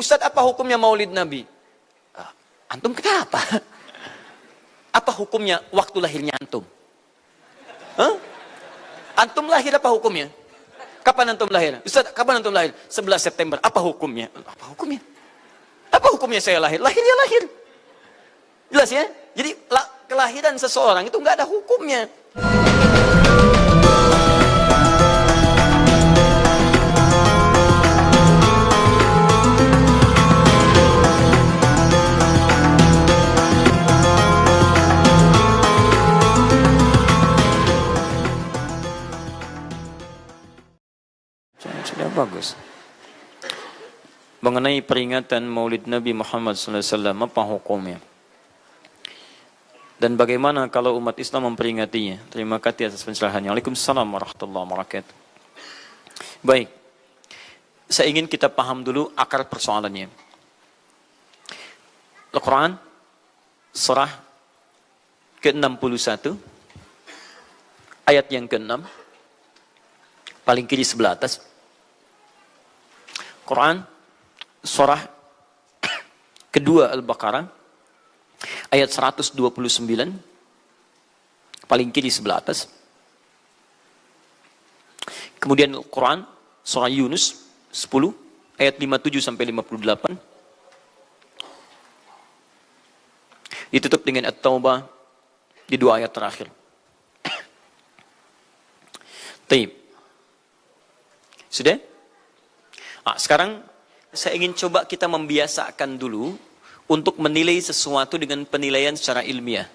Ustadz, apa hukumnya maulid Nabi? Antum kenapa? Apa hukumnya waktu lahirnya antum? Hah? Antum lahir apa hukumnya? Kapan antum lahir? Ustaz, kapan antum lahir? 11 September. Apa hukumnya? Apa hukumnya? Apa hukumnya saya lahir? Lahir ya lahir. Jelas ya? Jadi kelahiran seseorang itu nggak ada hukumnya. Sudah bagus. Mengenai peringatan Maulid Nabi Muhammad SAW, apa hukumnya? Dan bagaimana kalau umat Islam memperingatinya? Terima kasih atas pencerahannya. Waalaikumsalam warahmatullahi wabarakatuh. Baik, saya ingin kita paham dulu akar persoalannya. Al-Quran, surah ke-61, ayat yang ke-6, paling kiri sebelah atas. Quran, surah kedua Al-Baqarah, ayat 129, paling kiri sebelah atas. Kemudian Al-Quran, surah Yunus 10, ayat 57 sampai 58. Ditutup dengan At-Taubah di dua ayat terakhir. Taib. Sudah? Sekarang saya ingin coba kita membiasakan dulu untuk menilai sesuatu dengan penilaian secara ilmiah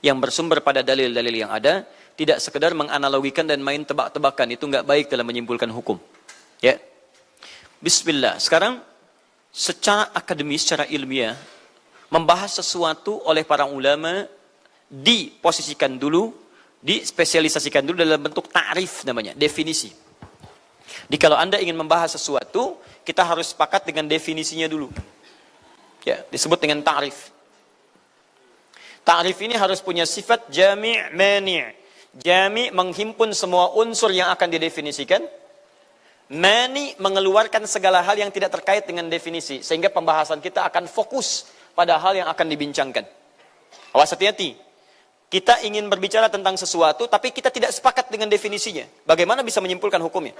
yang bersumber pada dalil-dalil yang ada, tidak sekedar menganalogikan dan main tebak-tebakan. Itu nggak baik dalam menyimpulkan hukum. Ya, Bismillah. Sekarang secara akademis, secara ilmiah, membahas sesuatu oleh para ulama diposisikan dulu, dispesialisasikan dulu dalam bentuk ta'rif namanya, definisi. Jadi kalau Anda ingin membahas sesuatu, kita harus sepakat dengan definisinya dulu. Ya, disebut dengan ta'rif. Ta'rif ini harus punya sifat jami' mani'. Jami' menghimpun semua unsur yang akan didefinisikan. Mani' mengeluarkan segala hal yang tidak terkait dengan definisi. Sehingga pembahasan kita akan fokus pada hal yang akan dibincangkan. Awas, hati-hati. Kita ingin berbicara tentang sesuatu, tapi kita tidak sepakat dengan definisinya. Bagaimana bisa menyimpulkan hukumnya?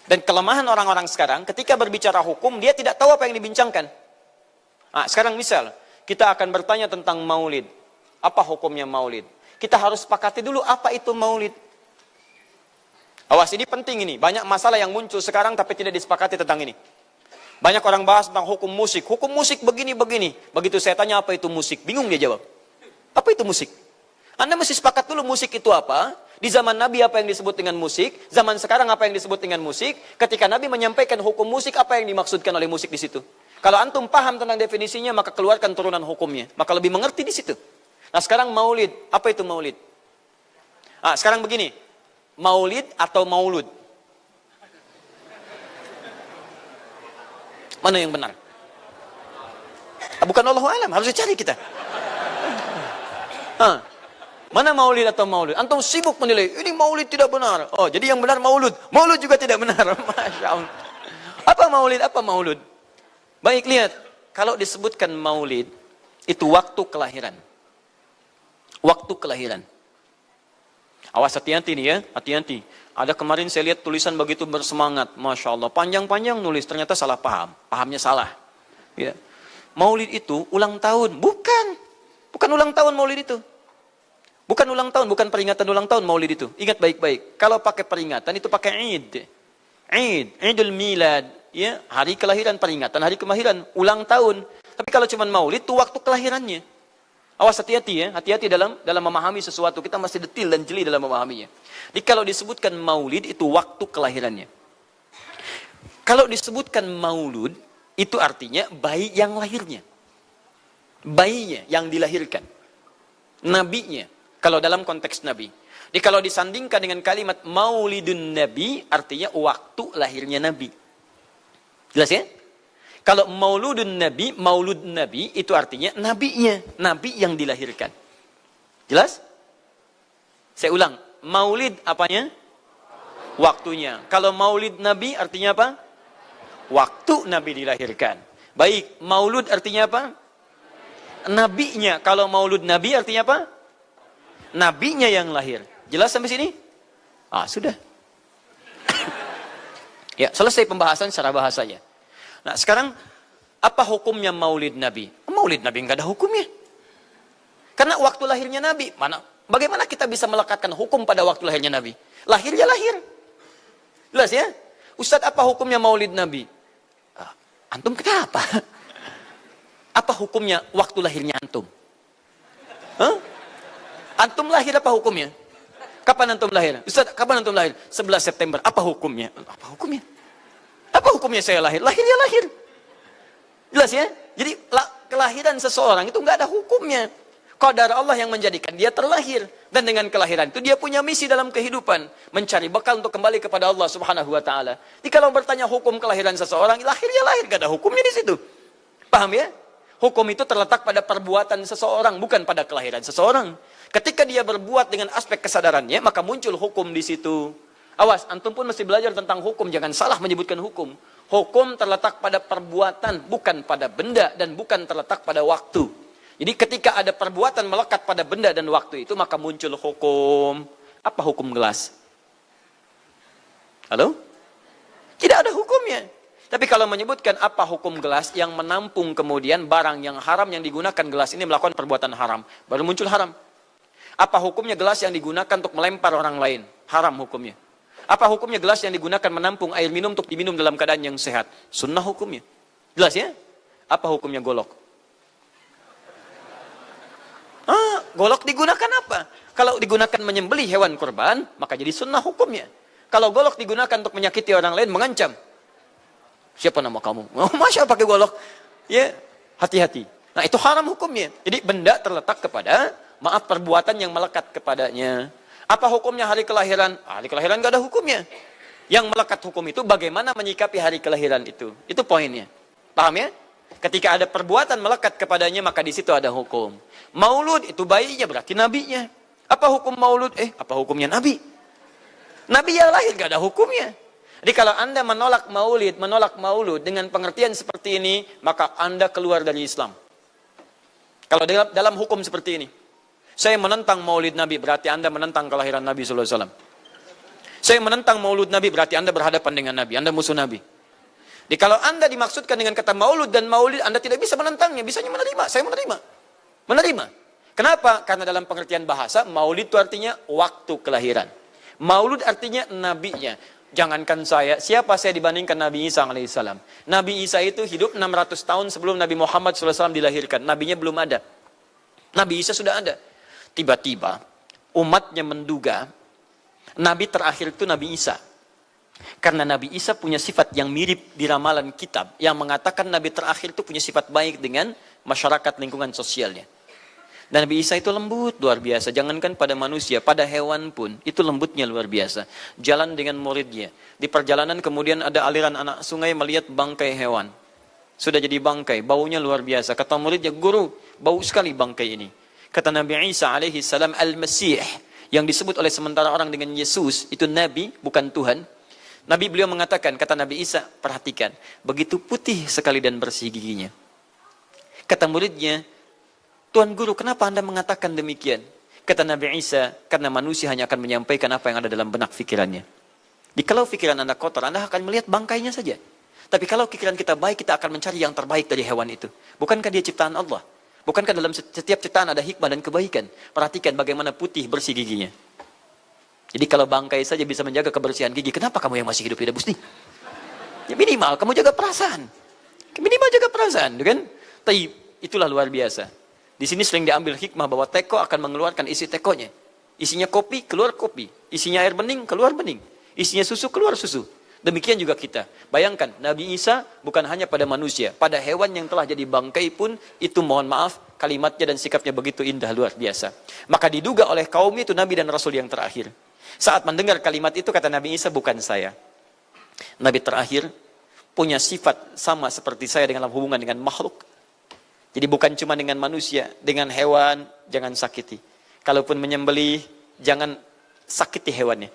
Dan kelemahan orang-orang sekarang, ketika berbicara hukum, dia tidak tahu apa yang dibincangkan. Sekarang misal, kita akan bertanya tentang maulid. Apa hukumnya maulid? Kita harus sepakati dulu apa itu maulid. Awas, ini penting ini. Banyak masalah yang muncul sekarang, tapi tidak disepakati tentang ini. Banyak orang bahas tentang hukum musik. Hukum musik begini-begini. Begitu saya tanya apa itu musik, bingung dia jawab. Apa itu musik? Anda mesti sepakat dulu musik itu apa. Di zaman Nabi apa yang disebut dengan musik, zaman sekarang apa yang disebut dengan musik. Ketika Nabi menyampaikan hukum musik, apa yang dimaksudkan oleh musik di situ. Kalau antum paham tentang definisinya, maka keluarkan turunan hukumnya. Maka lebih mengerti di situ. Nah sekarang maulid, apa itu maulid? Sekarang begini, maulid atau maulud? Mana yang benar? Bukan Allahu a'lam, harus dicari kita. Mana maulid atau maulud? Antum sibuk menilai, ini maulid tidak benar. Oh, jadi yang benar maulud. Maulud juga tidak benar. Masya Allah. Apa maulid, apa maulud? Baik, lihat. Kalau disebutkan maulid, itu waktu kelahiran. Waktu kelahiran. Awas, hati-hati nih ya, hati-hati. Ada kemarin saya lihat tulisan begitu bersemangat. Masya Allah, panjang-panjang nulis, ternyata salah paham. Pahamnya salah. Ya. Maulid itu ulang tahun. Bukan. Bukan ulang tahun maulid itu. Bukan ulang tahun, bukan peringatan ulang tahun maulid itu. Ingat baik-baik. Kalau pakai peringatan itu pakai Id. Idul Milad. Ya, hari kelahiran, peringatan hari kelahiran, ulang tahun. Tapi kalau cuma maulid itu waktu kelahirannya. Awas, hati-hati ya. Hati-hati dalam memahami sesuatu. Kita masih detil dan jeli dalam memahaminya. Jadi kalau disebutkan maulid itu waktu kelahirannya. Kalau disebutkan maulud itu artinya bayi yang lahirnya. Bayinya yang dilahirkan. Nabinya. Kalau dalam konteks Nabi. Jadi kalau disandingkan dengan kalimat maulidun Nabi, artinya waktu lahirnya Nabi. Jelas ya? Kalau mauludun Nabi, maulud Nabi, itu artinya nabinya. Nabi yang dilahirkan. Jelas? Saya ulang. Maulid apanya? Waktunya. Kalau maulid Nabi artinya apa? Waktu Nabi dilahirkan. Baik, maulud artinya apa? Nabinya. Kalau maulud nabi artinya apa? Nabinya yang lahir. Jelas sampai sini? Sudah. Ya, selesai pembahasan secara bahasanya. Nah, sekarang apa hukumnya maulid nabi? Maulid nabi enggak ada hukumnya. Karena waktu lahirnya nabi, bagaimana kita bisa melekatkan hukum pada waktu lahirnya nabi? Lahir ya lahir. Jelas ya? Ustadz, apa hukumnya maulid nabi? Antum kenapa? Apa hukumnya waktu lahirnya antum? Antum lahir apa hukumnya? Kapan antum lahir? Ustaz, kapan antum lahir? 11 September. Apa hukumnya? Apa hukumnya? Apa hukumnya saya lahir? Lahir ya lahir. Jelas ya? Jadi kelahiran seseorang itu nggak ada hukumnya. Qadar Allah yang menjadikan dia terlahir. Dan dengan kelahiran itu dia punya misi dalam kehidupan. Mencari bekal untuk kembali kepada Allah subhanahu wa ta'ala. Jadi kalau bertanya hukum kelahiran seseorang, lahir ya lahir. Nggak ada hukumnya di situ. Paham ya? Hukum itu terletak pada perbuatan seseorang, bukan pada kelahiran seseorang. Ketika dia berbuat dengan aspek kesadarannya, maka muncul hukum di situ. Awas, antum pun mesti belajar tentang hukum. Jangan salah menyebutkan hukum. Hukum terletak pada perbuatan, bukan pada benda, dan bukan terletak pada waktu. Jadi ketika ada perbuatan melekat pada benda dan waktu itu, maka muncul hukum. Apa hukum gelas? Halo? Tidak ada hukumnya. Tapi kalau menyebutkan apa hukum gelas yang menampung kemudian barang yang haram yang digunakan gelas ini melakukan perbuatan haram, baru muncul haram. Apa hukumnya gelas yang digunakan untuk melempar orang lain? Haram hukumnya. Apa hukumnya gelas yang digunakan menampung air minum untuk diminum dalam keadaan yang sehat? Sunnah hukumnya. Jelas ya? Apa hukumnya golok? Golok digunakan apa? Kalau digunakan menyembelih hewan kurban, maka jadi sunnah hukumnya. Kalau golok digunakan untuk menyakiti orang lain, mengancam. Siapa nama kamu? Masya Allah pakai golok. Ya, hati-hati. Nah, itu haram hukumnya. Jadi benda terletak kepada perbuatan yang melekat kepadanya. Apa hukumnya hari kelahiran? Hari kelahiran gak ada hukumnya. Yang melekat hukum itu bagaimana menyikapi hari kelahiran itu. Itu poinnya. Paham ya? Ketika ada perbuatan melekat kepadanya, maka di situ ada hukum. Maulud itu bayinya, berarti nabinya. Apa hukum maulud? Apa hukumnya nabi? Nabi yang lahir gak ada hukumnya. Jadi kalau Anda menolak maulud dengan pengertian seperti ini, maka Anda keluar dari Islam. Kalau dalam hukum seperti ini, saya menentang maulid Nabi, berarti Anda menentang kelahiran Nabi SAW. Saya menentang maulud Nabi, berarti Anda berhadapan dengan Nabi, Anda musuh Nabi. Jadi kalau Anda dimaksudkan dengan kata maulud dan maulid, Anda tidak bisa menentangnya, bisanya menerima. Saya menerima. Kenapa? Karena dalam pengertian bahasa, maulid itu artinya waktu kelahiran. Maulud artinya nabinya. Jangankan siapa saya dibandingkan Nabi Isa alaihissalam. Nabi Isa itu hidup 600 tahun sebelum Nabi Muhammad SAW dilahirkan. Nabinya belum ada. Nabi Isa sudah ada. Tiba-tiba umatnya menduga Nabi terakhir itu Nabi Isa. Karena Nabi Isa punya sifat yang mirip di ramalan kitab. Yang mengatakan Nabi terakhir itu punya sifat baik dengan masyarakat lingkungan sosialnya. Dan Nabi Isa itu lembut luar biasa. Jangankan pada manusia, pada hewan pun itu lembutnya luar biasa. Jalan dengan muridnya. Di perjalanan kemudian ada aliran anak sungai melihat bangkai hewan. Sudah jadi bangkai, baunya luar biasa. Kata muridnya, guru, bau sekali bangkai ini. Kata Nabi Isa alaihi salam, Al-Masih, yang disebut oleh sementara orang dengan Yesus, itu Nabi, bukan Tuhan. Nabi beliau mengatakan, kata Nabi Isa, perhatikan, begitu putih sekali dan bersih giginya. Kata muridnya, Tuan Guru, kenapa Anda mengatakan demikian? Kata Nabi Isa, karena manusia hanya akan menyampaikan apa yang ada dalam benak pikirannya. Jadi kalau pikiran Anda kotor, Anda akan melihat bangkainya saja. Tapi kalau pikiran kita baik, kita akan mencari yang terbaik dari hewan itu. Bukankah dia ciptaan Allah? Bukankah dalam setiap ciptaan ada hikmah dan kebaikan? Perhatikan bagaimana putih bersih giginya. Jadi kalau bangkai saja bisa menjaga kebersihan gigi, kenapa kamu yang masih hidup tidak bersih? Ya minimal kamu jaga perasaan. Minimal jaga perasaan, kan? Tapi itulah luar biasa. Di sini sering diambil hikmah bahwa teko akan mengeluarkan isi tekonya. Isinya kopi, keluar kopi. Isinya air bening, keluar bening. Isinya susu, keluar susu. Demikian juga kita. Bayangkan, Nabi Isa bukan hanya pada manusia. Pada hewan yang telah jadi bangkai pun, itu mohon maaf, kalimatnya dan sikapnya begitu indah, luar biasa. Maka diduga oleh kaum itu Nabi dan Rasul yang terakhir. Saat mendengar kalimat itu, kata Nabi Isa, bukan saya. Nabi terakhir punya sifat sama seperti saya dalam hubungan dengan makhluk. Jadi bukan cuma dengan manusia, dengan hewan, jangan sakiti. Kalaupun menyembelih, jangan sakiti hewannya.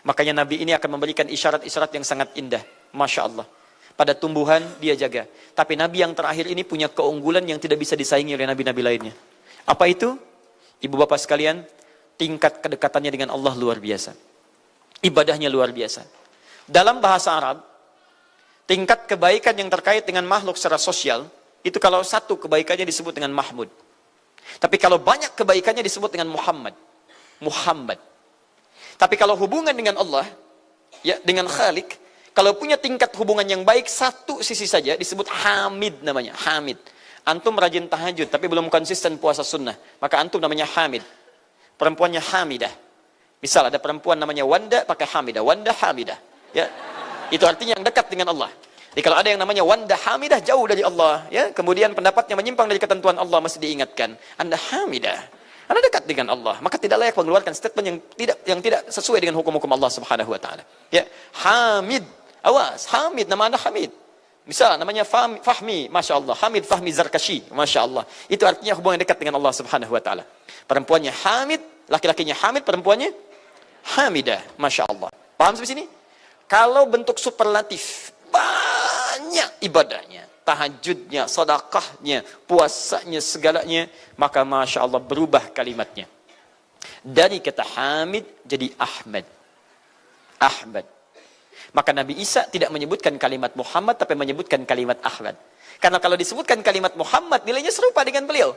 Makanya Nabi ini akan memberikan isyarat-isyarat yang sangat indah. Masya Allah. Pada tumbuhan dia jaga. Tapi Nabi yang terakhir ini punya keunggulan yang tidak bisa disaingi oleh Nabi-Nabi lainnya. Apa itu? Ibu bapak sekalian, tingkat kedekatannya dengan Allah luar biasa. Ibadahnya luar biasa. Dalam bahasa Arab, tingkat kebaikan yang terkait dengan makhluk secara sosial, itu kalau satu kebaikannya disebut dengan Mahmud. Tapi kalau banyak kebaikannya disebut dengan Muhammad. Muhammad. Tapi kalau hubungan dengan Allah, ya dengan Khalik, kalau punya tingkat hubungan yang baik, satu sisi saja disebut Hamid namanya. Hamid. Antum rajin tahajud, tapi belum konsisten puasa sunnah. Maka antum namanya Hamid. Perempuannya Hamidah. Misal ada perempuan namanya Wanda, pakai Hamidah. Wanda Hamidah. Ya. Itu artinya yang dekat dengan Allah. Jadi kalau ada yang namanya Wanda Hamidah, jauh dari Allah. Ya. Kemudian pendapatnya menyimpang dari ketentuan Allah, masih diingatkan. Anda Hamidah. Anda dekat dengan Allah. Maka tidak layak mengeluarkan statement yang tidak sesuai dengan hukum-hukum Allah Subhanahu wa taala. Ya. Hamid. Awas, Hamid, nama Anda Hamid. Misal namanya Fahmi, Masya Allah. Hamid Fahmi Zarkashi, Masya Allah. Itu artinya hubungan dekat dengan Allah Subhanahu wa ta'ala. Perempuannya Hamid, laki-lakinya Hamid, perempuannya Hamidah, Masya Allah. Paham sampai sini? Kalau bentuk superlatif, banyak ibadahnya, tahajudnya, sedekahnya, puasanya, segalanya, maka Masya Allah berubah kalimatnya. Dari kata Hamid jadi Ahmad. Ahmad. Maka Nabi Isa tidak menyebutkan kalimat Muhammad, tapi menyebutkan kalimat Ahmad. Karena kalau disebutkan kalimat Muhammad, nilainya serupa dengan beliau.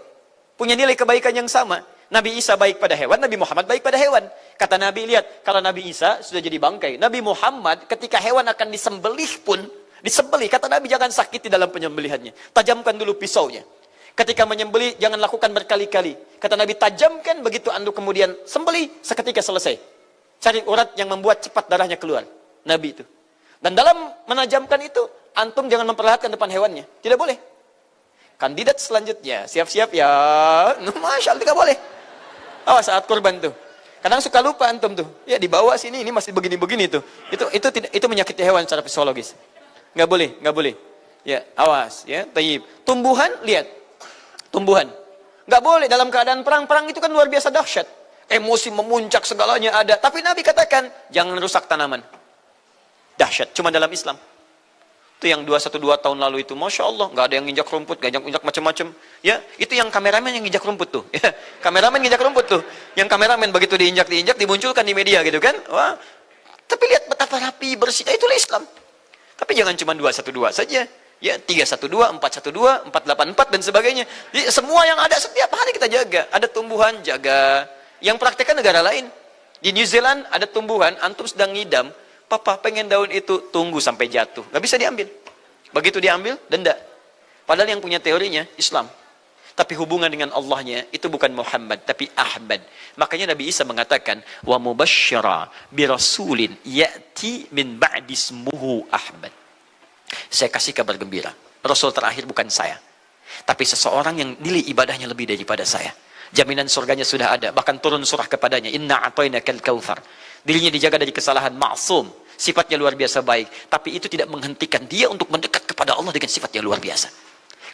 Punya nilai kebaikan yang sama. Nabi Isa baik pada hewan, Nabi Muhammad baik pada hewan. Kata Nabi, lihat, kalau Nabi Isa sudah jadi bangkai. Nabi Muhammad ketika hewan akan disembelih pun, disembelih. Kata Nabi, jangan sakiti dalam penyembelihannya. Tajamkan dulu pisaunya. Ketika menyembelih, jangan lakukan berkali-kali. Kata Nabi, tajamkan, begitu anduk kemudian sembelih, seketika selesai. Cari urat yang membuat cepat darahnya keluar. Nabi itu. Dan dalam menajamkan itu, antum jangan memperlihatkan depan hewannya. Tidak boleh. Kandidat selanjutnya, siap-siap ya. Masya Allah, tidak boleh. Awas saat kurban tuh. Kadang suka lupa antum tuh. Ya dibawa sini, ini masih begini-begini tuh. Itu menyakiti hewan secara psikologis. Nggak boleh, nggak boleh. Ya, awas. Ya, tayyib. Tumbuhan, lihat. Tumbuhan. Nggak boleh dalam keadaan perang. Perang itu kan luar biasa dahsyat. Emosi memuncak, segalanya ada. Tapi Nabi katakan, jangan rusak tanaman. Dahsyat, cuma dalam Islam. Itu yang 212 tahun lalu itu, Masya Allah, nggak ada yang nginjak rumput, nggak injak macam-macam. Ya, itu yang kameramen yang nginjak rumput tuh. Ya, kameramen nginjak rumput tuh. Yang kameramen begitu diinjak, dimunculkan di media gitu kan. Wah, tapi lihat betapa rapi, bersih. Itulah Islam. Tapi jangan cuma 212 saja. Ya, 312, 412, 484 dan sebagainya. Jadi, semua yang ada setiap hari kita jaga. Ada tumbuhan, jaga. Yang praktekkan negara lain. Di New Zealand ada tumbuhan, antum sedang ngidam. Papa pengen daun itu, tunggu sampai jatuh. Nggak bisa diambil. Begitu diambil, denda. Padahal yang punya teorinya Islam. Tapi hubungan dengan Allahnya itu bukan Muhammad, tapi Ahmad. Makanya Nabi Isa mengatakan, wa mubasysyira bi rasulin ya'ti min ba'di ismuhu Ahmad. Saya kasih kabar gembira. Rasul terakhir bukan saya. Tapi seseorang yang nilai ibadahnya lebih daripada saya. Jaminan surganya sudah ada. Bahkan turun surah kepadanya. Inna a'tainakal kautsar. Dirinya dijaga dari kesalahan, maksum. Sifatnya luar biasa baik. Tapi itu tidak menghentikan dia untuk mendekat kepada Allah dengan sifat yang luar biasa.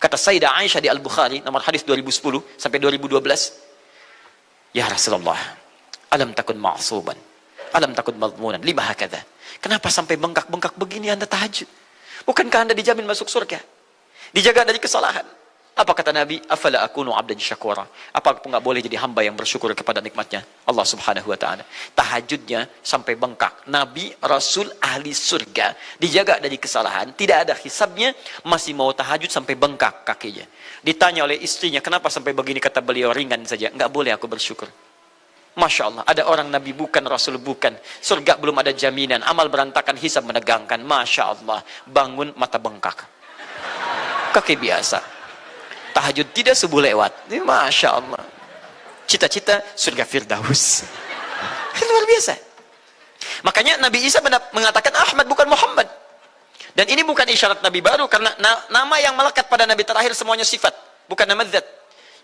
Kata Sayyidah Aisyah di Al-Bukhari, nomor hadis 2010 sampai 2012. Ya Rasulullah, alam takun ma'suban. Alam takun madmunan. Lima hakadha. Kenapa sampai bengkak-bengkak begini Anda tahajud? Bukankah Anda dijamin masuk surga? Dijaga dari kesalahan. Apa kata Nabi? Afala akunu abdan syakura. Apa aku nggak boleh jadi hamba yang bersyukur kepada nikmatnya Allah Subhanahu wa taala. Tahajudnya sampai bengkak. Nabi, Rasul, ahli surga, dijaga dari kesalahan, tidak ada hisabnya, masih mau tahajud sampai bengkak kakinya. Ditanya oleh istrinya, kenapa sampai begini? Kata beliau, ringan saja. Nggak boleh aku bersyukur. Masya Allah, ada orang Nabi bukan, Rasul bukan. Surga belum ada jaminan, amal berantakan, hisab menegangkan. Masya Allah, bangun mata bengkak. Kaki biasa. Tahajud tidak subuh lewat. Ini Masya Allah. Cita-cita surga Firdaus. Luar biasa. Makanya Nabi Isa mengatakan Ahmad bukan Muhammad. Dan ini bukan isyarat Nabi baru. Karena nama yang melekat pada Nabi terakhir semuanya sifat. Bukan nama zat.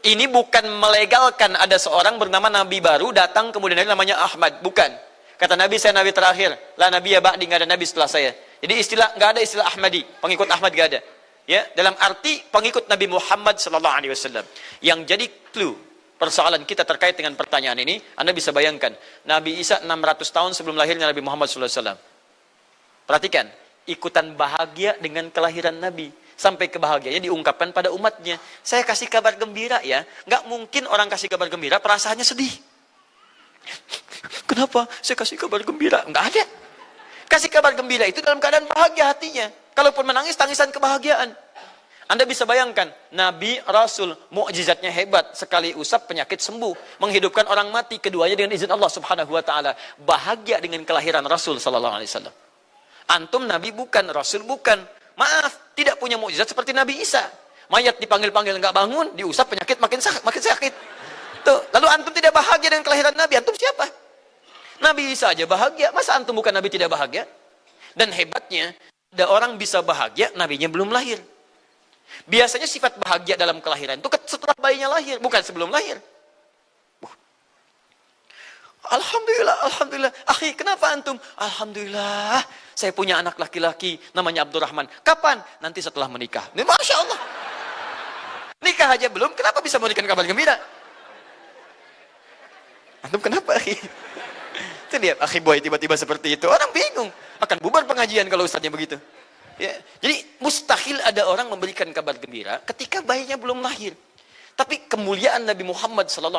Ini bukan melegalkan ada seorang bernama Nabi baru datang kemudian namanya Ahmad. Bukan. Kata Nabi, saya Nabi terakhir. La Nabi ya ba'di, nggak ada Nabi setelah saya. Jadi nggak ada istilah Ahmadi. Pengikut Ahmad nggak ada. Ya, dalam arti pengikut Nabi Muhammad sallallahu alaihi wasallam. Yang jadi clue persoalan kita terkait dengan pertanyaan ini, Anda bisa bayangkan, Nabi Isa 600 tahun sebelum lahirnya Nabi Muhammad sallallahu alaihi wasallam. Perhatikan, ikutan bahagia dengan kelahiran Nabi. Sampai kebahagiaannya diungkapkan pada umatnya. Saya kasih kabar gembira ya. Nggak mungkin orang kasih kabar gembira perasaannya sedih. Kenapa saya kasih kabar gembira? Nggak ada. Kasih kabar gembira itu dalam keadaan bahagia hatinya. Kalaupun menangis, tangisan kebahagiaan. Anda bisa bayangkan, Nabi, Rasul, mukjizatnya hebat. Sekali usap penyakit sembuh. Menghidupkan orang mati, keduanya dengan izin Allah subhanahu wa ta'ala. Bahagia dengan kelahiran Rasul sallallahu alaihi wasallam. Antum Nabi bukan, Rasul bukan. Maaf, tidak punya mukjizat seperti Nabi Isa. Mayat dipanggil-panggil nggak bangun, diusap penyakit makin sakit. Tuh, lalu antum tidak bahagia dengan kelahiran Nabi, antum siapa? Nabi Isa aja bahagia, masa antum bukan Nabi tidak bahagia? Dan hebatnya, ada orang bisa bahagia, nabinya belum lahir. Biasanya sifat bahagia dalam kelahiran itu setelah bayinya lahir, bukan sebelum lahir. Alhamdulillah. Akhi, kenapa antum? Alhamdulillah, saya punya anak laki-laki, namanya Abdurrahman. Kapan? Nanti setelah menikah. Ini Masya Allah. Nikah aja belum, kenapa bisa memberikan kabar gembira? Antum kenapa, akhi? Itu lihat, akhi boy tiba-tiba seperti itu. Orang bingung. Akan bubar pengajian kalau ustadznya begitu. Ya. Jadi, mustahil ada orang memberikan kabar gembira ketika bayinya belum lahir. Tapi kemuliaan Nabi Muhammad SAW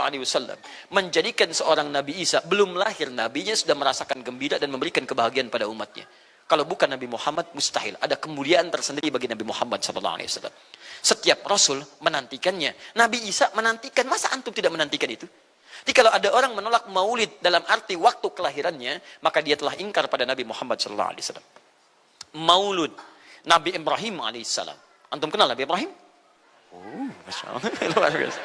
menjadikan seorang Nabi Isa belum lahir, nabinya sudah merasakan gembira dan memberikan kebahagiaan pada umatnya. Kalau bukan Nabi Muhammad, mustahil. Ada kemuliaan tersendiri bagi Nabi Muhammad SAW. Setiap Rasul menantikannya. Nabi Isa menantikan. Masa antum tidak menantikan itu? Jadi kalau ada orang menolak maulid dalam arti waktu kelahirannya, maka dia telah ingkar pada Nabi Muhammad SAW. Maulud Nabi Ibrahim AS. Antum kenal Nabi Ibrahim? Oh, Masya Allah. Luar biasa.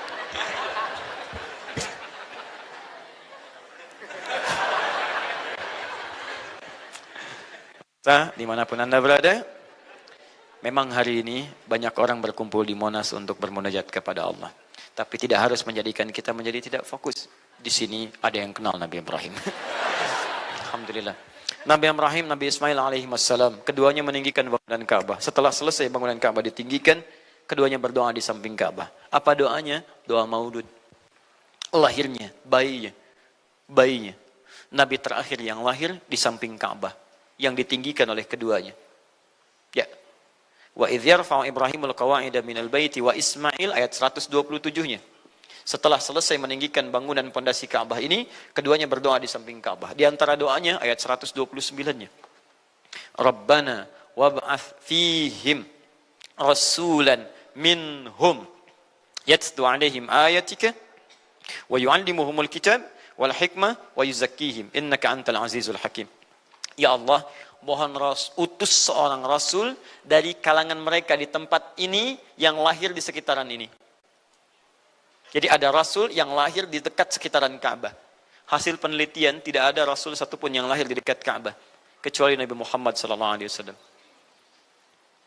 Dimanapun Anda berada, memang hari ini banyak orang berkumpul di Monas untuk bermunajat kepada Allah. Tapi tidak harus menjadikan kita menjadi tidak fokus. Di sini ada yang kenal Nabi Ibrahim. Alhamdulillah. Nabi Ibrahim, Nabi Ismail alaihi wassalam, keduanya meninggikan bangunan Ka'bah. Setelah selesai bangunan Ka'bah ditinggikan, keduanya berdoa di samping Ka'bah. Apa doanya? Doa maulud. Lahirnya, bayinya. Nabi terakhir yang lahir di samping Ka'bah, yang ditinggikan oleh keduanya. Ya. Wa idh yarfa'u Ibrahimul qawa'ida minal baiti wa Ismail, ayat 127-nya. Setelah selesai meninggikan bangunan pondasi Ka'bah ini, keduanya berdoa di samping Ka'bah. Di antara doanya ayat 129-nya. Rabbana wab'ath fihim rasulan minhum yatlu alaihim ayatika wa yu'allimuhumul kitab wal hikmah wa yuzakkihim innaka antal azizul hakim. Ya Allah, mohon utus seorang rasul dari kalangan mereka di tempat ini yang lahir di sekitaran ini. Jadi ada rasul yang lahir di dekat sekitaran Ka'bah. Hasil penelitian, tidak ada rasul satupun yang lahir di dekat Ka'bah kecuali Nabi Muhammad SAW.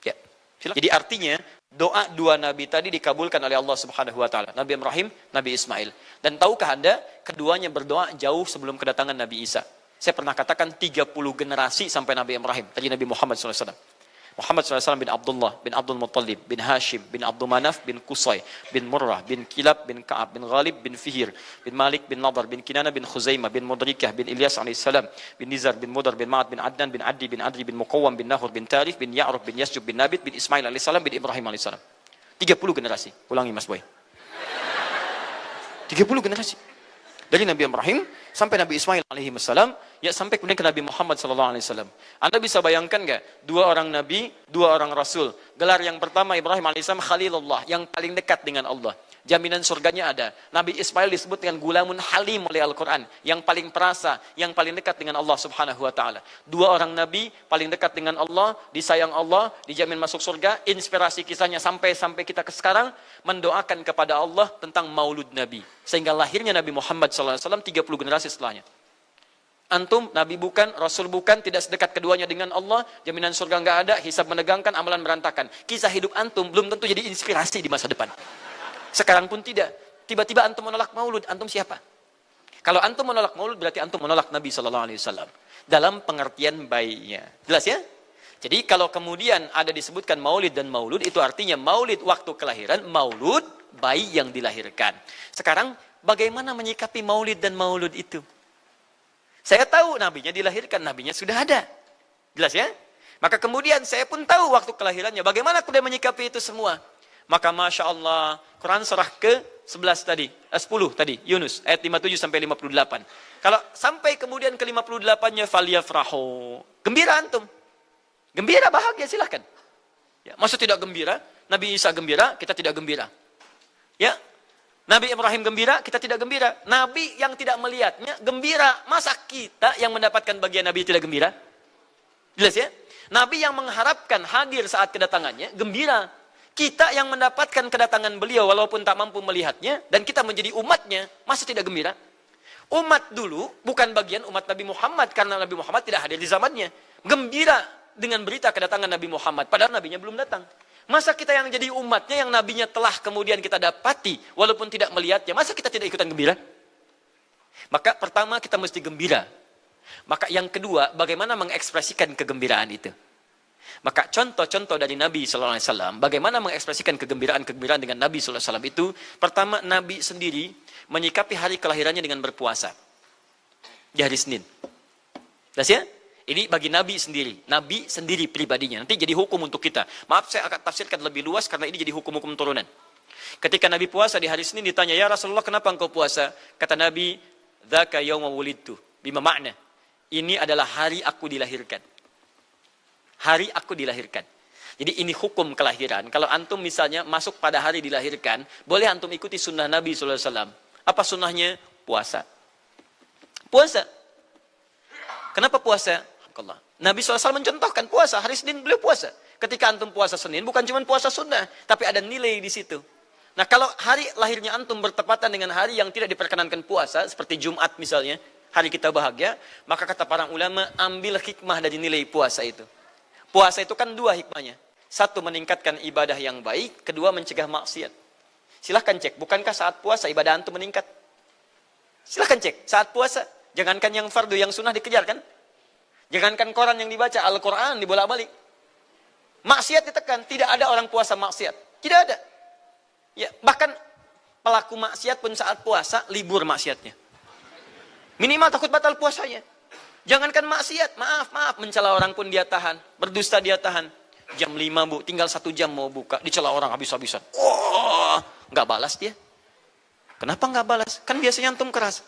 Ya. Jadi artinya doa dua nabi tadi dikabulkan oleh Allah Subhanahu wa taala. Nabi Ibrahim, Nabi Ismail. Dan tahukah Anda, keduanya berdoa jauh sebelum kedatangan Nabi Isa. Saya pernah katakan 30 generasi sampai Nabi Ibrahim, tadi Nabi Muhammad SAW. Muhammad SAW bin Abdullah, bin Abdul Muttalib, bin Hashim, bin Abdul Manaf, bin Qusay, bin Murrah, bin Kilab, bin Ka'ab, bin Ghalib, bin Fihir, bin Malik, bin Nadar, bin Kinana, bin Khuzaimah, bin Mudrikah, bin Ilyas AS, bin Nizar, bin Mudar, bin Ma'ad, bin Adnan, bin Addi, bin Adri, bin Muqawwam, bin Nahur, bin Tarif, bin Ya'ruf, bin Yasjub, bin Nabit, bin Ismail AS, bin Ibrahim AS. 30 generasi. Ulangi Mas Boy. 30 generasi. Dari Nabi Ibrahim sampai Nabi Ismail alaihi wassalam, ya sampai kemudian ke Nabi Muhammad sallallahu alaihi wasallam. Anda bisa bayangkan enggak? Dua orang nabi, dua orang rasul. Gelar yang pertama Ibrahim alaihissalam Khalilullah, yang paling dekat dengan Allah. Jaminan surganya ada. Nabi Ismail disebut dengan gulamun halim oleh Al-Quran, yang paling perasa, yang paling dekat dengan Allah Subhanahu wa taala. Dua orang nabi paling dekat dengan Allah, disayang Allah, dijamin masuk surga. Inspirasi kisahnya sampai kita ke sekarang mendoakan kepada Allah tentang maulud Nabi, sehingga lahirnya Nabi Muhammad SAW 30 generasi setelahnya. Antum, Nabi bukan, Rasul bukan, tidak sedekat keduanya dengan Allah, jaminan surga nggak ada, hisab menegangkan, amalan berantakan. Kisah hidup antum belum tentu jadi inspirasi di masa depan. Sekarang pun tidak. Tiba-tiba antum menolak maulud, antum siapa? Kalau antum menolak maulud, berarti antum menolak Nabi SAW. Dalam pengertian baiknya. Jelas ya? Jadi kalau kemudian ada disebutkan maulid dan maulud, itu artinya maulid waktu kelahiran, maulud bayi yang dilahirkan. Sekarang bagaimana menyikapi maulid dan maulud itu? Saya tahu nabinya dilahirkan, nabinya sudah ada. Jelas ya? Maka kemudian saya pun tahu waktu kelahirannya. Bagaimana aku menyikapi itu semua? Maka Masya Allah, Quran surah ke-11 tadi, 10 tadi, Yunus, ayat 57 sampai 58. Kalau sampai kemudian ke 58-nya, faliyafrahu. Gembira antum. Gembira, bahagia, silahkan. Ya, maksud tidak gembira, Nabi Isa gembira, kita tidak gembira. Ya, Nabi Ibrahim gembira, kita tidak gembira. Nabi yang tidak melihatnya gembira. Masa kita yang mendapatkan bagian Nabi tidak gembira? Jelas ya? Nabi yang mengharapkan hadir saat kedatangannya, gembira. Kita yang mendapatkan kedatangan beliau walaupun tak mampu melihatnya, dan kita menjadi umatnya, masa tidak gembira? Umat dulu bukan bagian umat Nabi Muhammad, karena Nabi Muhammad tidak hadir di zamannya. Gembira dengan berita kedatangan Nabi Muhammad, padahal Nabinya belum datang. Masa kita yang jadi umatnya, yang Nabinya telah kemudian kita dapati, walaupun tidak melihatnya, masa kita tidak ikutan gembira? Maka pertama kita mesti gembira. Maka yang kedua, bagaimana mengekspresikan kegembiraan itu? Maka contoh-contoh dari Nabi SAW, bagaimana mengekspresikan kegembiraan-kegembiraan dengan Nabi SAW itu, pertama Nabi sendiri menyikapi hari kelahirannya dengan berpuasa. Di hari Senin. Jelas ya? Ini bagi Nabi sendiri pribadinya. Nanti jadi hukum untuk kita. Maaf saya akan tafsirkan lebih luas karena ini jadi hukum-hukum turunan. Ketika Nabi puasa di hari Senin ditanya, ya Rasulullah kenapa engkau puasa? Kata Nabi, dzaka yauma wulidtu. Bima makna? Ini adalah hari aku dilahirkan. Hari aku dilahirkan. Jadi ini hukum kelahiran. Kalau antum misalnya masuk pada hari dilahirkan, boleh antum ikuti sunnah Nabi SAW. Apa sunnahnya? Puasa. Puasa. Kenapa puasa? Nabi SAW mencontohkan puasa. Hari Senin beliau puasa. Ketika antum puasa Senin, bukan cuma puasa sunnah, tapi ada nilai di situ. Nah kalau hari lahirnya antum bertepatan dengan hari yang tidak diperkenankan puasa, seperti Jumat misalnya, hari kita bahagia, maka kata para ulama, ambil hikmah dari nilai puasa itu. Puasa itu kan dua hikmahnya. Satu, meningkatkan ibadah yang baik. Kedua, mencegah maksiat. Silahkan cek, bukankah saat puasa ibadah antum meningkat? Silahkan cek, saat puasa. Jangankan yang fardu, yang sunnah dikejar kan? Jangankan koran yang dibaca, Al-Quran dibolak-balik. Maksiat ditekan, tidak ada orang puasa maksiat. Tidak ada. Ya, bahkan pelaku maksiat pun saat puasa, libur maksiatnya. Minimal takut batal puasanya. Jangankan maksiat, maaf, mencela orang pun dia tahan. Berdusta dia tahan. Jam 5 bu, tinggal 1 jam mau buka. Dicela orang habis-habisan. Oh, nggak balas dia. Kenapa nggak balas? Kan biasanya antum keras.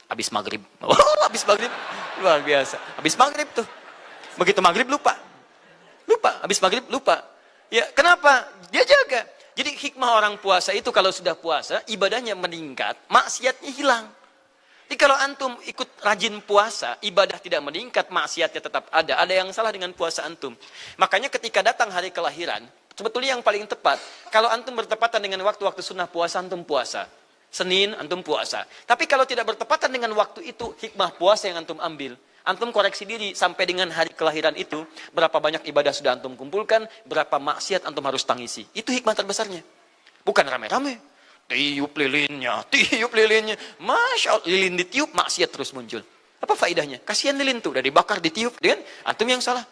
Habis maghrib. Oh, habis maghrib. Luar biasa. Habis maghrib tuh. Begitu maghrib lupa. Habis maghrib lupa. Ya, kenapa? Dia jaga. Jadi hikmah orang puasa itu kalau sudah puasa, ibadahnya meningkat, maksiatnya hilang. Jadi kalau antum ikut rajin puasa, ibadah tidak meningkat, maksiatnya tetap ada. Ada yang salah dengan puasa antum. Makanya ketika datang hari kelahiran, sebetulnya yang paling tepat, kalau antum bertepatan dengan waktu-waktu sunnah puasa, antum puasa. Senin, antum puasa. Tapi kalau tidak bertepatan dengan waktu itu, hikmah puasa yang antum ambil. Antum koreksi diri sampai dengan hari kelahiran itu, berapa banyak ibadah sudah antum kumpulkan, berapa maksiat antum harus tangisi. Itu hikmah terbesarnya. Bukan rame-rame. Tiup lilinnya. Masya Allah, lilin ditiup, maksiat terus muncul. Apa faedahnya? Kasihan lilin tuh, udah dibakar, ditiup, dengan antum yang salah.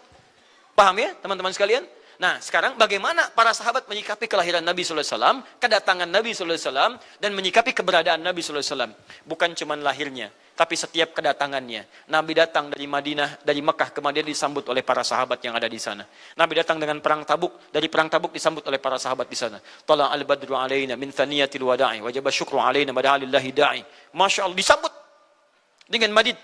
Paham ya, teman-teman sekalian? Nah, sekarang bagaimana para sahabat menyikapi kelahiran Nabi SAW, kedatangan Nabi SAW, dan menyikapi keberadaan Nabi SAW. Bukan cuma lahirnya, tapi setiap kedatangannya. Nabi datang dari Madinah, dari Mekah ke Madinah disambut oleh para sahabat yang ada di sana. Nabi datang dengan perang Tabuk, dari perang Tabuk disambut oleh para sahabat di sana. Tala al-badru alaina min thaniyatil wada'i, wajaba syukru alaina mada'alillahi da'i. Masya Allah, disambut dengan madid.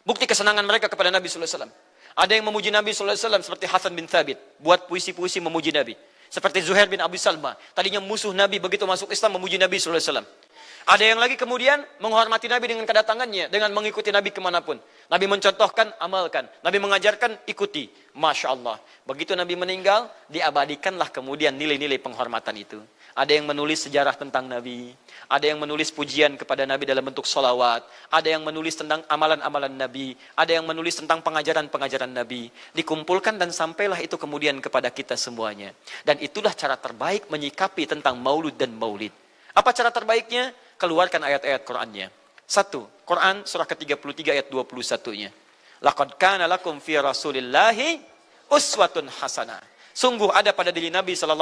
Bukti kesenangan mereka kepada Nabi SAW. Ada yang memuji Nabi SAW seperti Hasan bin Thabit. Buat puisi-puisi memuji Nabi. Seperti Zuhair bin Abi Salma. Tadinya musuh Nabi, begitu masuk Islam memuji Nabi SAW. Ada yang lagi kemudian menghormati Nabi dengan kedatangannya. Dengan mengikuti Nabi kemanapun. Nabi mencontohkan, amalkan. Nabi mengajarkan, ikuti. Masya Allah. Begitu Nabi meninggal, diabadikanlah kemudian nilai-nilai penghormatan itu. Ada yang menulis sejarah tentang Nabi. Ada yang menulis pujian kepada Nabi dalam bentuk sholawat. Ada yang menulis tentang amalan-amalan Nabi. Ada yang menulis tentang pengajaran-pengajaran Nabi. Dikumpulkan dan sampailah itu kemudian kepada kita semuanya. Dan itulah cara terbaik menyikapi tentang maulud dan maulid. Apa cara terbaiknya? Keluarkan ayat-ayat Qur'annya. 1. Quran surah ke-33 ayat 21-nya. Laqad kana lakum fi Rasulillahi uswatun hasanah. Sungguh ada pada diri Nabi SAW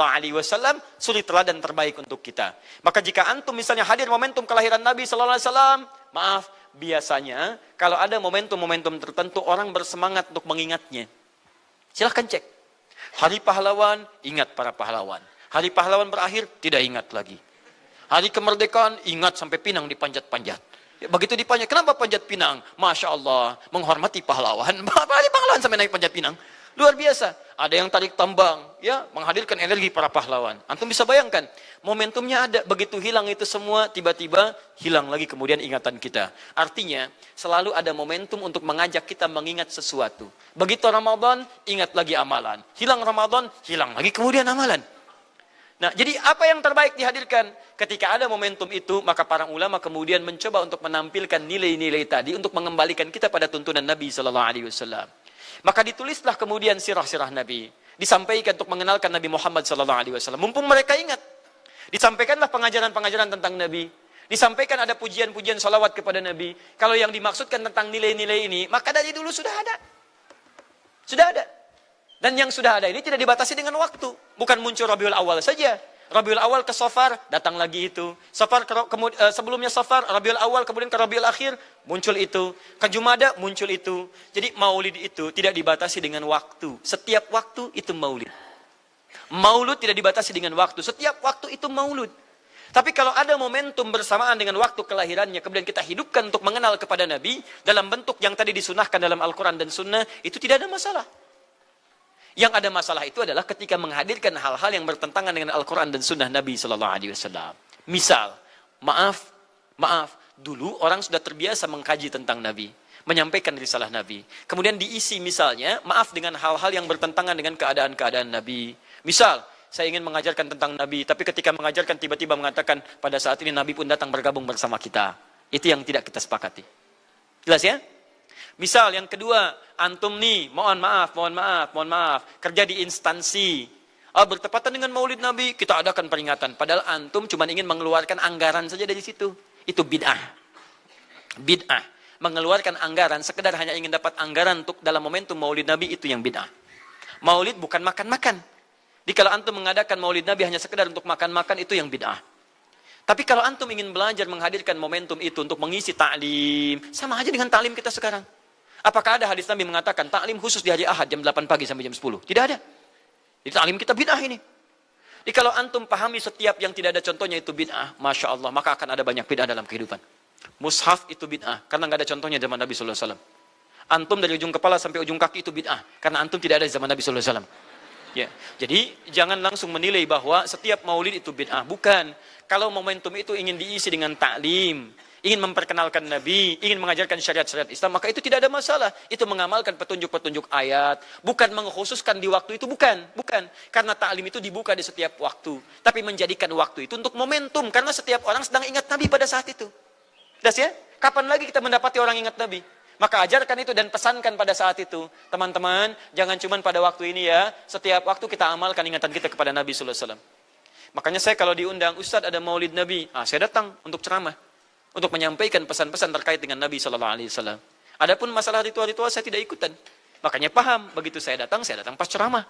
suri teladan terbaik untuk kita. Maka jika antum misalnya hadir momentum kelahiran Nabi SAW, maaf, biasanya kalau ada momentum-momentum tertentu orang bersemangat untuk mengingatnya. Silahkan cek. Hari pahlawan, ingat para pahlawan. Hari pahlawan berakhir, tidak ingat lagi. Hari kemerdekaan, ingat sampai pinang dipanjat-panjat. Begitu dipanjat, kenapa panjat pinang? Masya Allah, menghormati pahlawan. Hari pahlawan sampai naik panjat pinang. Luar biasa. Ada yang tarik tambang, ya, menghadirkan energi para pahlawan. Antum bisa bayangkan, momentumnya ada. Begitu hilang itu semua, tiba-tiba hilang lagi kemudian ingatan kita. Artinya, selalu ada momentum untuk mengajak kita mengingat sesuatu. Begitu Ramadan, ingat lagi amalan. Hilang Ramadan, hilang lagi kemudian amalan. Nah, jadi apa yang terbaik dihadirkan? Ketika ada momentum itu, maka para ulama kemudian mencoba untuk menampilkan nilai-nilai tadi untuk mengembalikan kita pada tuntunan Nabi Sallallahu Alaihi Wasallam. Maka ditulislah kemudian sirah-sirah Nabi. Disampaikan untuk mengenalkan Nabi Muhammad SAW. Mumpung mereka ingat. Disampaikanlah pengajaran-pengajaran tentang Nabi. Disampaikan ada pujian-pujian salawat kepada Nabi. Kalau yang dimaksudkan tentang nilai-nilai ini, maka dari dulu sudah ada. Sudah ada. Dan yang sudah ada ini tidak dibatasi dengan waktu. Bukan muncul Rabiul Awal saja. Rabiul Awal ke Safar, datang lagi itu. Safar sebelumnya Safar, Rabiul Awal, kemudian ke Rabiul Akhir, muncul itu. Ke Jumada, muncul itu. Jadi maulid itu tidak dibatasi dengan waktu. Setiap waktu itu maulid. Maulud tidak dibatasi dengan waktu. Setiap waktu itu maulud. Tapi kalau ada momentum bersamaan dengan waktu kelahirannya, kemudian kita hidupkan untuk mengenal kepada Nabi, dalam bentuk yang tadi disunahkan dalam Al-Quran dan Sunnah, itu tidak ada masalah. Yang ada masalah itu adalah ketika menghadirkan hal-hal yang bertentangan dengan Al-Quran dan Sunnah Nabi Sallallahu Alaihi Wasallam. Misal, maaf, dulu orang sudah terbiasa mengkaji tentang Nabi, menyampaikan risalah Nabi. Kemudian diisi misalnya, maaf dengan hal-hal yang bertentangan dengan keadaan-keadaan Nabi. Misal, saya ingin mengajarkan tentang Nabi, tapi ketika mengajarkan tiba-tiba mengatakan, pada saat ini Nabi pun datang bergabung bersama kita. Itu yang tidak kita sepakati. Jelas ya? Misal yang kedua, antum nih, mohon maaf, kerja di instansi. Bertepatan dengan maulid Nabi, kita adakan peringatan. Padahal antum cuma ingin mengeluarkan anggaran saja dari situ. Itu bid'ah. Bid'ah. Mengeluarkan anggaran, sekedar hanya ingin dapat anggaran untuk dalam momentum maulid Nabi, itu yang bid'ah. Maulid bukan makan-makan. Jadi kalau antum mengadakan maulid Nabi hanya sekedar untuk makan-makan, itu yang bid'ah. Tapi kalau antum ingin belajar menghadirkan momentum itu untuk mengisi ta'lim, sama aja dengan ta'lim kita sekarang. Apakah ada hadis Nabi mengatakan ta'lim khusus di hari Ahad jam 8 pagi sampai jam 10? Tidak ada. Jadi ta'lim kita bid'ah ini. Jadi kalau antum pahami setiap yang tidak ada contohnya itu bid'ah, Masya Allah, maka akan ada banyak bid'ah dalam kehidupan. Mushaf itu bid'ah, karena nggak ada contohnya zaman Nabi Sallallahu Alaihi Wasallam. Antum dari ujung kepala sampai ujung kaki itu bid'ah, karena antum tidak ada di zaman Nabi Sallallahu Alaihi Wasallam. Ya, jadi jangan langsung menilai bahwa setiap maulid itu bid'ah. Bukan. Kalau momentum itu ingin diisi dengan ta'lim, ingin memperkenalkan Nabi, ingin mengajarkan syariat-syariat Islam, maka itu tidak ada masalah. Itu mengamalkan petunjuk-petunjuk ayat, bukan mengkhususkan di waktu itu, bukan. Karena ta'lim itu dibuka di setiap waktu, tapi menjadikan waktu itu untuk momentum, karena setiap orang sedang ingat Nabi pada saat itu. Das ya? Kapan lagi kita mendapati orang ingat Nabi? Maka ajarkan itu dan pesankan pada saat itu. Teman-teman, jangan cuma pada waktu ini ya, setiap waktu kita amalkan ingatan kita kepada Nabi Sallallahu Alaihi Wasallam. Makanya saya kalau diundang, Ustadz ada maulid Nabi, saya datang untuk ceramah, untuk menyampaikan pesan-pesan terkait dengan Nabi Sallallahu Alaihi Wasallam. Adapun masalah ritual-ritual saya tidak ikutan. Makanya paham, begitu saya datang pas ceramah.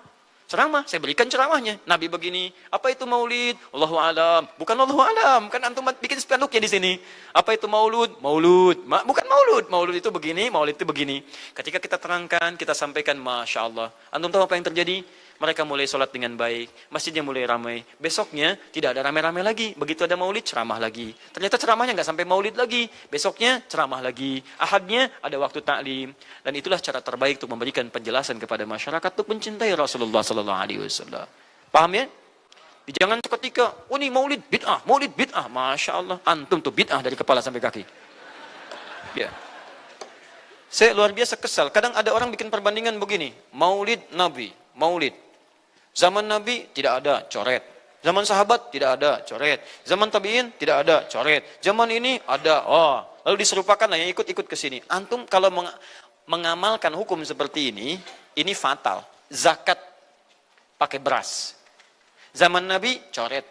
Ceramah, saya berikan ceramahnya. Nabi begini, apa itu maulid? Allahu alam. Bukan Allahu alam, kan antum bikin spanduknya di sini. Apa itu maulud? Maulud. Bukan maulud. Maulud itu begini, maulid itu begini. Ketika kita terangkan, kita sampaikan, Masya Allah. Antum tahu apa yang terjadi? Mereka mulai sholat dengan baik, masjidnya mulai ramai. Besoknya tidak ada ramai-ramai lagi. Begitu ada maulid, ceramah lagi. Ternyata ceramahnya nggak sampai maulid lagi. Besoknya ceramah lagi. Ahadnya ada waktu taklim. Dan itulah cara terbaik untuk memberikan penjelasan kepada masyarakat untuk mencintai Rasulullah Sallallahu Alaihi Wasallam. Paham ya? Jangan seketika, ini maulid bid'ah, Masya Allah. Antum tuh bid'ah dari kepala sampai kaki. Ya. Saya luar biasa kesal. Kadang ada orang bikin perbandingan begini. Maulid Nabi, maulid. Zaman Nabi tidak ada coret. Zaman sahabat tidak ada coret. Zaman tabi'in tidak ada coret. Zaman ini ada. Lalu diserupakan yang ikut-ikut ke sini. Antum kalau mengamalkan hukum seperti ini fatal. Zakat pakai beras. Zaman Nabi coret.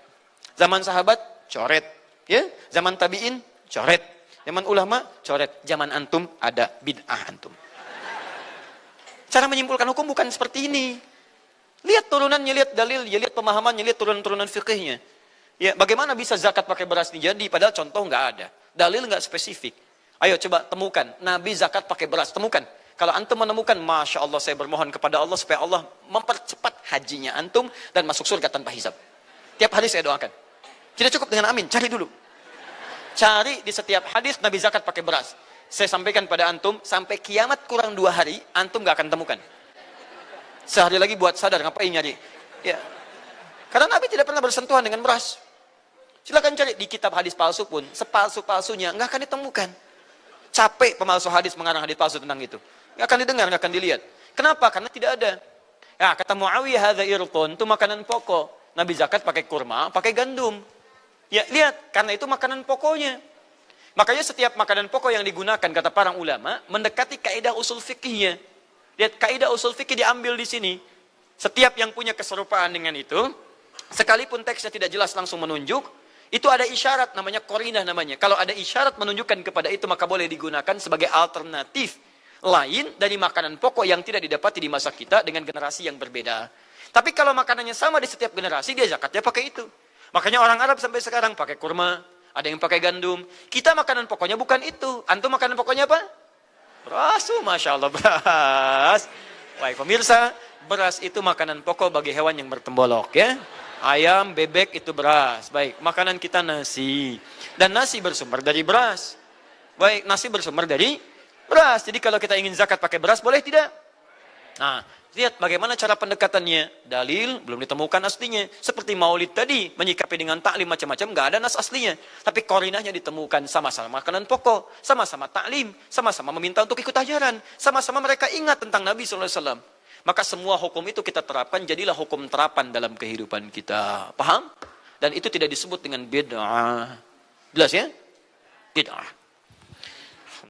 Zaman sahabat coret. Ya, zaman tabi'in coret. Zaman ulama coret. Zaman antum ada bid'ah antum. Cara menyimpulkan hukum bukan seperti ini. Lihat turunannya, lihat dalilnya, lihat pemahamannya, lihat turunan-turunan fikihnya. Ya, bagaimana bisa zakat pakai beras ini jadi? Padahal contoh nggak ada, dalil nggak spesifik. Ayo coba temukan, Nabi zakat pakai beras, temukan. Kalau antum menemukan, Masya Allah, saya bermohon kepada Allah supaya Allah mempercepat hajinya antum dan masuk surga tanpa hisab. Tiap hari saya doakan. Tidak cukup dengan amin, cari dulu. Cari di setiap hadis Nabi zakat pakai beras. Saya sampaikan pada antum, sampai kiamat kurang 2 hari, antum gak akan temukan. Sehari lagi buat sadar, ngapain nyari? Ya. Karena Nabi tidak pernah bersentuhan dengan beras. Silakan cari di kitab hadis palsu pun, sepalsu-palsunya nggak akan ditemukan. Capek pemalsu hadis mengarang hadis palsu tentang itu. Nggak akan didengar, nggak akan dilihat. Kenapa? Karena tidak ada. Ya, kata Muawiyah, hadza irqun, itu makanan pokok. Nabi zakat pakai kurma, pakai gandum. Ya, lihat, karena itu makanan pokoknya. Makanya setiap makanan pokok yang digunakan, kata para ulama, mendekati kaidah usul fikihnya. Lihat, kaidah usul fikih diambil di sini. Setiap yang punya keserupaan dengan itu, sekalipun teksnya tidak jelas langsung menunjuk, itu ada isyarat, namanya qorinah namanya. Kalau ada isyarat menunjukkan kepada itu, maka boleh digunakan sebagai alternatif lain dari makanan pokok yang tidak didapati di masa kita dengan generasi yang berbeda. Tapi kalau makanannya sama di setiap generasi, dia zakatnya pakai itu. Makanya orang Arab sampai sekarang pakai kurma, ada yang pakai gandum. Kita makanan pokoknya bukan itu. Antum makanan pokoknya apa? Beras, Masya Allah, beras. Baik pemirsa, beras itu makanan pokok bagi hewan yang bertembolok, ya. Ayam, bebek itu beras. Baik, makanan kita nasi. Dan nasi bersumber dari beras. Baik, nasi bersumber dari beras. Jadi kalau kita ingin zakat pakai beras, boleh tidak? Nah, lihat bagaimana cara pendekatannya. Dalil, belum ditemukan aslinya. Seperti maulid tadi, menyikapi dengan taklim macam-macam, nggak ada nas aslinya. Tapi korinahnya ditemukan, sama-sama makanan pokok, sama-sama taklim, sama-sama meminta untuk ikut ajaran, sama-sama mereka ingat tentang Nabi SAW. Maka semua hukum itu kita terapkan, jadilah hukum terapan dalam kehidupan kita. Paham? Dan itu tidak disebut dengan bid'ah. Jelas ya? Bid'ah.